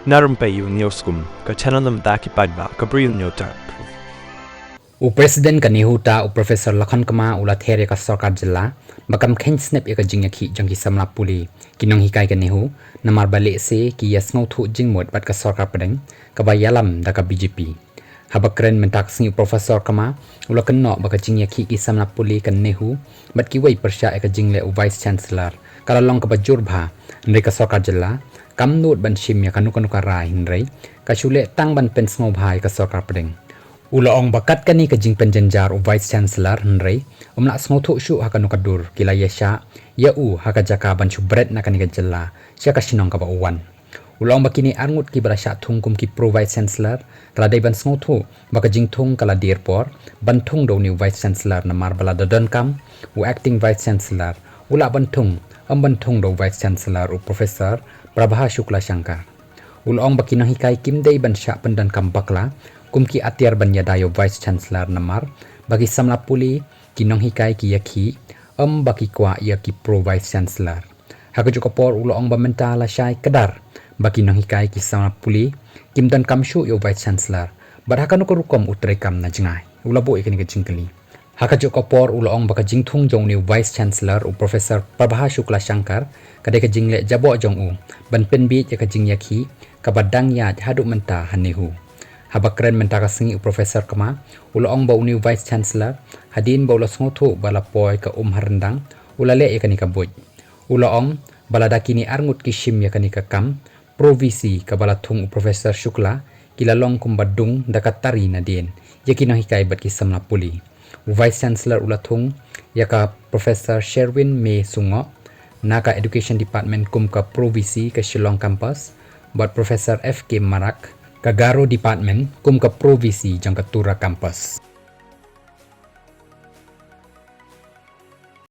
Na Rympei U ka channel ki paidbah ka Bri U Hynñiewtrep. Presiden ka nihuta Professor Lakhan kama ula there ka sorkar jylla bakam khen snap ka jing yakhi jong ki samla puli kinong hikai ka nihu namar balik se ki yasngau thu jing mod bat ka sorkar pedeng ka bayalam da ka BJP habakren mentak sing Professor kama ula kenno baka jing yakhi ki samla puli kan nihu bat ki wai persya ka jing le vice chancellor kala long ka bajur bha ndai ka sorkar jylla kam nut ban shim ya kanu ka rai hinrei ka chule tang ban pen ngau bhai ka sorkar pedeng Ulaong bakat kani ka jing penjenjar vice chancellor Henry umla snothu shu hakanu kadur kila iashah u haka jaka ban bret naka ni ka jylla sia ka sinong ka ba uwan Ulaong bakini arngut ki barasha thung kum ki pro vice chancellor kala dai ban snothu baka jing thung kala dir por ban thung do ni vice chancellor na mar bala dodon kam acting vice chancellor ula ban thung do vice chancellor professor Prof Shukla Shankar Ulaong bakina hikai kim dai ban sha pendan kam bakla kumki atiar ban yadayo vice chancellor namar bagi samla puli kinong hikai ki yakhi baki kwa yaki pro vice chancellor haka jokopor uloong bamenta la shai kadar baki nong hikai ki samla puli kimdan kamshu yo vice chancellor barhaka no korukom utre kam na jingai ulabo ikani ka jingkali haka jokopor uloong baka jingthung jong ni vice chancellor professor Prof Shukla Shankar kadai ka jingle jabo jong ban penbi ka jing yakhi ka badang ya hadu menta hanihu habakren mentaka singi professor kama uloong ba uni vice chancellor hadin ba ulo snothu bala poi ka harendang ulale yakani ka boy uloong bala dakini arngut kishim yakani ka kam provisi ka bala thung professor Shukla kilalong kumbadung dakatari na din yakino hikai bat ki samla puli vice chancellor ulathung yaka professor Sherwin Me Sungo naka education department kum ka provisi ka Shillong campus bat professor FK Marak Kagaro Department kum ka provisi jang katura campus.